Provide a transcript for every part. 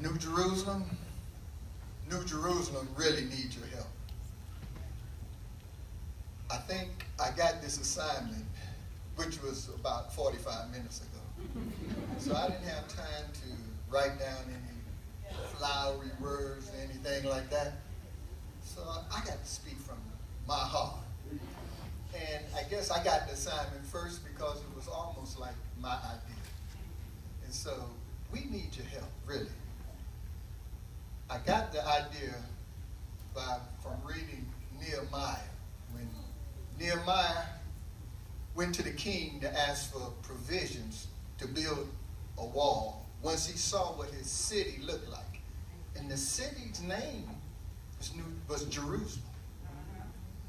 New Jerusalem, New Jerusalem really needs your help. I think I got this assignment, which was about 45 minutes ago. So I didn't have time to write down any flowery words or anything like that. So I got to speak from my heart. And I guess I got the assignment first because it was almost like my idea. And so we need your help, really. I got the idea from reading Nehemiah. When Nehemiah went to the king to ask for provisions to build a wall, once he saw what his city looked like. And the city's name was Jerusalem.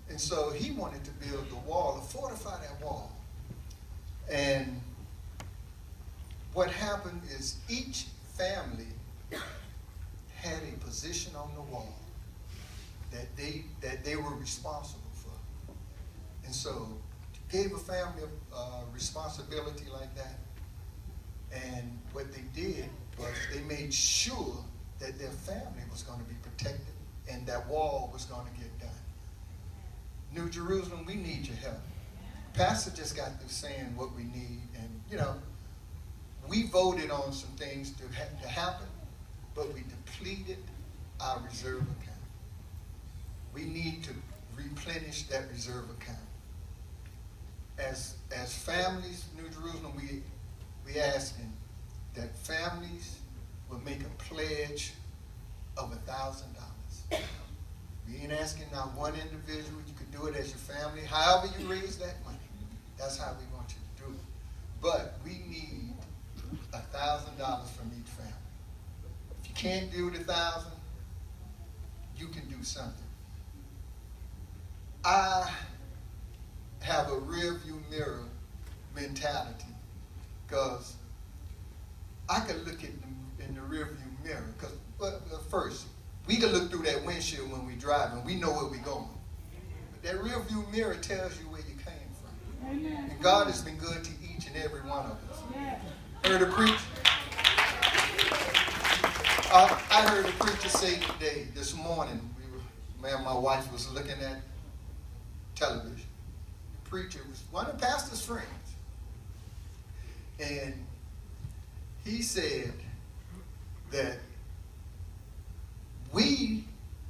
And so he wanted to build the wall, to fortify that wall. And what happened is each family had a position on the wall that they were responsible for. And so gave a family a responsibility like that. And what they did was they made sure that their family was going to be protected and that wall was going to get done. New Jerusalem, we need your help. Pastor just got through saying what we need. And, we voted on some things to happen, but we depleted our reserve account. We need to replenish that reserve account. As families, New Jerusalem, we asking that families will make a pledge of $1,000. We ain't asking not one individual. You could do it as your family. However you raise that money, that's how we want you to do it. But we need $1,000 from each family. If you can't do the 1,000, you can do something. I have a rear view mirror mentality because I can look in the rear view mirror. Because first, we can look through that windshield when we drive and we know where we're going. But that rear view mirror tells you where you came from. Amen. And God has been good to each and every one of us. Yeah. Heard a preacher? I heard a preacher say today, this morning, my wife was looking at television. The preacher was one of the pastor's friends. And he said that we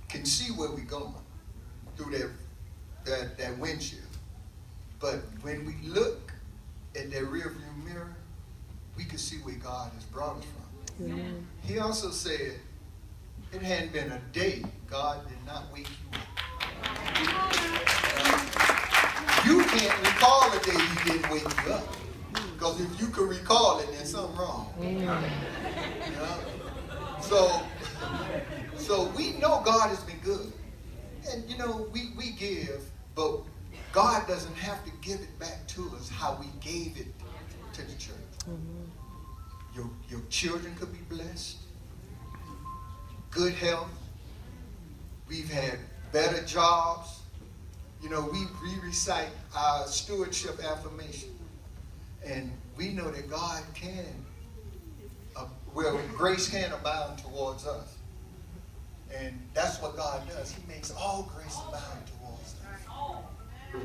can see where we're going through that windshield. But when we look at that rear view mirror, we can see where God has brought us from. Amen. He also said it hadn't been a day God did not wake you up. You can't recall a day he didn't wake you up. Because if you could recall it, there's something wrong. So we know God has been good. And we give, but God doesn't have to give it back to us how we gave it to the church. Your children could be blessed. Good health. We've had better jobs. We recite our stewardship affirmation. And we know that God can, grace can abound towards us. And that's what God does. He makes all grace abound towards us.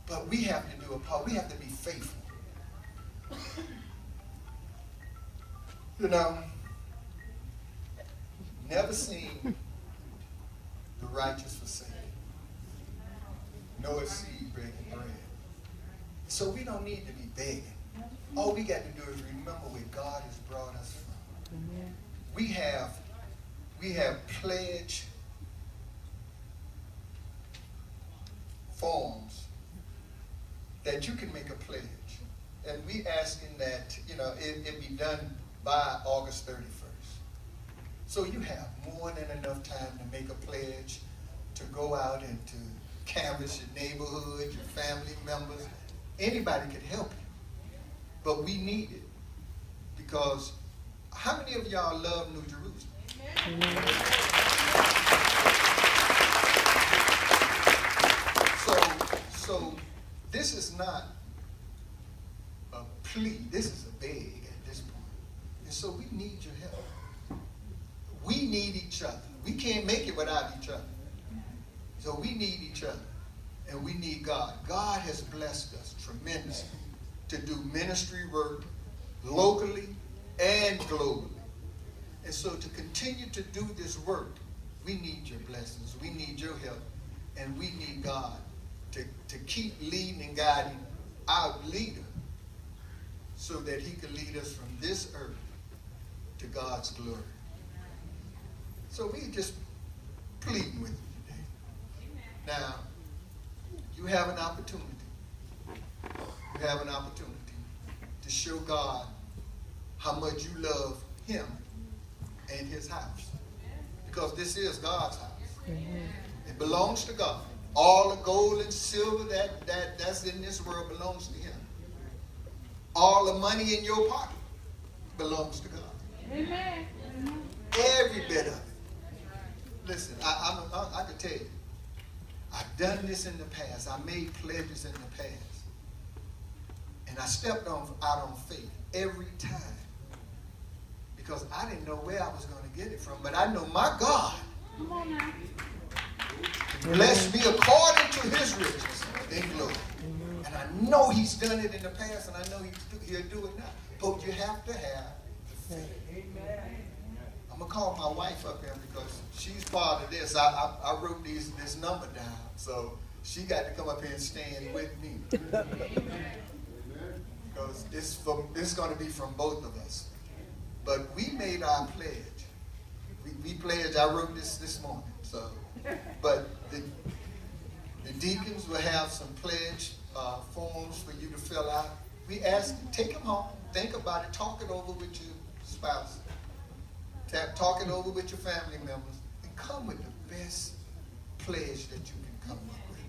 But we have to do a part. We have to be faithful. Never seen the righteous forsaken, nor his seed breaking bread. So we don't need to be begging. All we got to do is remember where God has brought us from. We have pledge forms that you can make a pledge. And we asking that, it be done by August 31st. So you have more than enough time to make a pledge, to go out and to canvass your neighborhood, your family members. Anybody can help you. But we need it. Because how many of y'all love New Jerusalem? Amen. So this is not a plea. This is a beg at this point. And so we need your help. we need each other. We can't make it without each other. So we need each other. And we need God. God has blessed us tremendously to do ministry work locally and globally. And so to continue to do this work, we need your blessings. We need your help. And we need God to keep leading and guiding our leader so that he can lead us from this earth to God's glory. So we just pleading with you today. Now, you have an opportunity. You have an opportunity to show God how much you love him and his house. Because this is God's house. It belongs to God. All the gold and silver that's in this world belongs to him. All the money in your pocket belongs to God. Amen. Every bit of it. Listen, I can tell you, I've done this in the past. I made pledges in the past. And I stepped out on faith every time. Because I didn't know where I was going to get it from. But I know my God blessed me according to his riches in glory. And I know he's done it in the past, and I know he'll do it now. But you have to have the faith. I'm going to call my wife up here because she's part of this. I wrote this number down, so she got to come up here and stand with me. Because this is going to be from both of us. But we made our pledge. We pledged. I wrote this morning. So, but the deacons will have some pledge forms for you to fill out. We ask you, take them home, think about it, talk it over with your spouse, talk it over with your family members, and come with the best pledge that you can come up with.